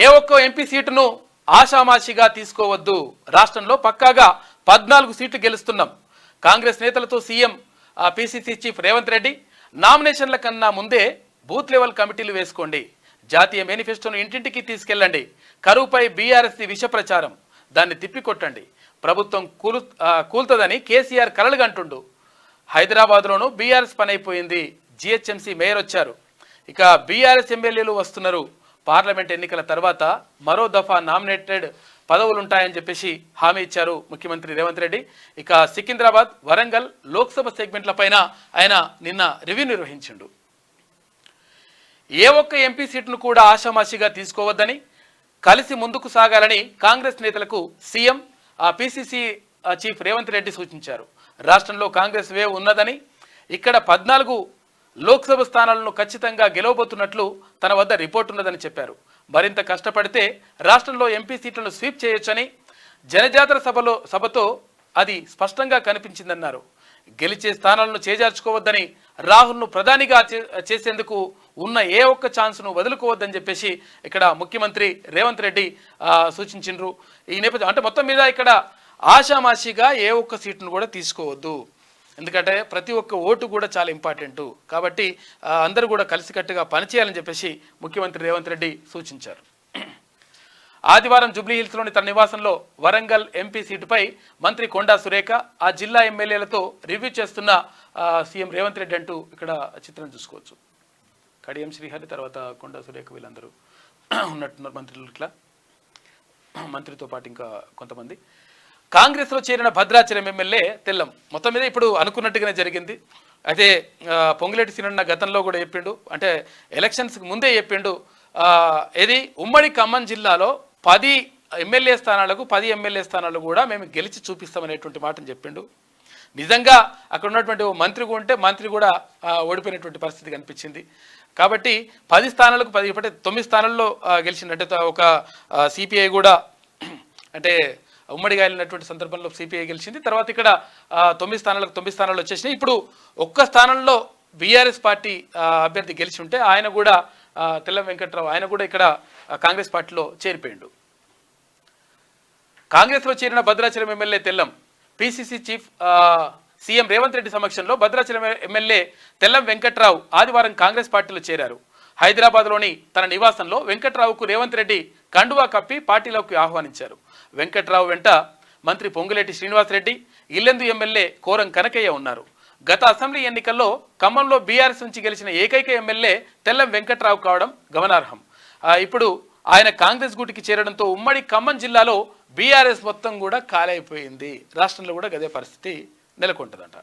ఏ ఒక్క ఎంపీ సీటును ఆషామాషిగా తీసుకోవద్దు. రాష్ట్రంలో పక్కాగా 14 సీట్లు గెలుస్తున్నాం. కాంగ్రెస్ నేతలతో CM PCC chief Revanth Reddy నామినేషన్ల కన్నా ముందే బూత్ లెవెల్ కమిటీలు వేసుకోండి. జాతీయ మేనిఫెస్టోను ఇంటింటికి తీసుకెళ్లండి. కరువుపై బీఆర్ఎస్ విష ప్రచారం, దాన్ని తిప్పికొట్టండి. ప్రభుత్వం కూల్తదని కేసీఆర్ కలలుగంటుండు. హైదరాబాద్లోనూ బీఆర్ఎస్ పని అయిపోయింది. జిహెచ్ఎంసీ మేయర్ వచ్చారు. ఇక బీఆర్ఎస్ ఎమ్మెల్యేలు వస్తున్నారు. పార్లమెంట్ ఎన్నికల తర్వాత మరో దఫా నామినేటెడ్ పదవులుంటాయని చెప్పేసి హామీ ఇచ్చారు ముఖ్యమంత్రి రేవంత్ రెడ్డి. ఇక సికింద్రాబాద్, వరంగల్ లోక్సభ సెగ్మెంట్లపైన ఆయన నిన్న రివ్యూ నిర్వహించిండు. ఏ ఒక్క ఎంపీ సీటును కూడా ఆషామాషిగా తీసుకోవద్దని, కలిసి ముందుకు సాగాలని కాంగ్రెస్ నేతలకు CM PCC chief Revanth Reddy సూచించారు. రాష్ట్రంలో కాంగ్రెస్ వేవ్ ఉన్నదని, ఇక్కడ 14 లోక్సభ స్థానాలను ఖచ్చితంగా గెలవబోతున్నట్లు తన వద్ద రిపోర్ట్ ఉన్నదని చెప్పారు. మరింత కష్టపడితే రాష్ట్రంలో ఎంపీ సీట్లను స్వీప్ చేయొచ్చని, జనజాతర సభతో అది స్పష్టంగా కనిపించిందన్నారు. గెలిచే స్థానాలను చేజార్చుకోవద్దని, రాహుల్ను ప్రధానిగా చేసేందుకు ఉన్న ఏ ఒక్క ఛాన్స్ను వదులుకోవద్దని చెప్పేసి ఇక్కడ ముఖ్యమంత్రి రేవంత్ రెడ్డి సూచించిండ్రు. ఈ నేపథ్యం అంటే మొత్తం మీద ఇక్కడ ఆషామాషిగా ఏ ఒక్క సీటును కూడా తీసుకోవద్దు. ఎందుకంటే ప్రతి ఒక్క ఓటు కూడా చాలా ఇంపార్టెంటు. కాబట్టి అందరూ కూడా కలిసికట్టుగా పనిచేయాలని చెప్పేసి ముఖ్యమంత్రి రేవంత్ రెడ్డి సూచించారు. ఆదివారం జూబ్లీహిల్స్లోని తన నివాసంలో వరంగల్ ఎంపీ సీటుపై మంత్రి కొండా సురేఖ, ఆ జిల్లా ఎమ్మెల్యేలతో రివ్యూ చేస్తున్న సీఎం రేవంత్ రెడ్డి అంటూ ఇక్కడ చిత్రం చూసుకోవచ్చు. కడియం శ్రీహరి, తర్వాత కొండా సురేఖ, వీళ్ళందరూ ఉన్నట్టున్నారు మంత్రులు. ఇట్లా మంత్రితో పాటు ఇంకా కొంతమంది. కాంగ్రెస్లో చేరిన భద్రాచలం ఎమ్మెల్యే తెల్లం. మొత్తం మీద ఇప్పుడు అనుకున్నట్టుగానే జరిగింది. అయితే పొంగులేటి శ్రీనివాస గతంలో కూడా చెప్పిండు, అంటే ఎలక్షన్స్కి ముందే చెప్పిండు, ఇది ఉమ్మడి ఖమ్మం జిల్లాలో 10 ఎమ్మెల్యే స్థానాలకు 10 ఎమ్మెల్యే స్థానాలు కూడా మేము గెలిచి చూపిస్తామనేటువంటి మాటను చెప్పిండు. నిజంగా అక్కడ ఉన్నటువంటి మంత్రి ఉంటే మంత్రి కూడా ఓడిపోయినటువంటి పరిస్థితి కనిపించింది. కాబట్టి 10 స్థానాలకు 10 ఇప్పటికే 9 స్థానాల్లో గెలిచింది. అంటే ఒక సిపిఐ కూడా, అంటే ఉమ్మడిగా వెళ్ళినటువంటి సందర్భంలో సిపిఐ గెలిచింది. తర్వాత ఇక్కడ 9 స్థానాలకు 9 స్థానాలు వచ్చేసినాయి. ఇప్పుడు ఒక్క స్థానంలో బీఆర్ఎస్ పార్టీ అభ్యర్థి గెలిచి ఉంటే ఆయన కూడా తెల్లం వెంకట్రావు, ఆయన కూడా ఇక్కడ కాంగ్రెస్ పార్టీలో చేరిపోయిండు. కాంగ్రెస్లో చేరిన Bhadrachalam MLA Tellam PCC chief CM Revanth Reddy సమక్షంలో భద్రాచలం ఎమ్మెల్యే తెల్లం వెంకట్రావు ఆదివారం కాంగ్రెస్ పార్టీలో చేరారు. హైదరాబాద్లోని తన నివాసంలో వెంకట్రావుకు రేవంత్ రెడ్డి కండువా కప్పి పార్టీలోకి ఆహ్వానించారు. వెంకట్రావు వెంట మంత్రి పొంగులేటి శ్రీనివాసరెడ్డి, ఇల్లెందు ఎమ్మెల్యే కోరం కనకయ్య ఉన్నారు. గత అసెంబ్లీ ఎన్నికల్లో ఖమ్మంలో బీఆర్ఎస్ నుంచి గెలిచిన ఏకైక ఎమ్మెల్యే తెల్లం వెంకట్రావు కావడం గమనార్హం. ఇప్పుడు ఆయన కాంగ్రెస్ గూటికి చేరడంతో ఉమ్మడి ఖమ్మం జిల్లాలో బీఆర్ఎస్ మొత్తం కూడా ఖాళీ అయిపోయింది. రాష్ట్రంలో కూడా గదే పరిస్థితి నెలకొంటుందంట.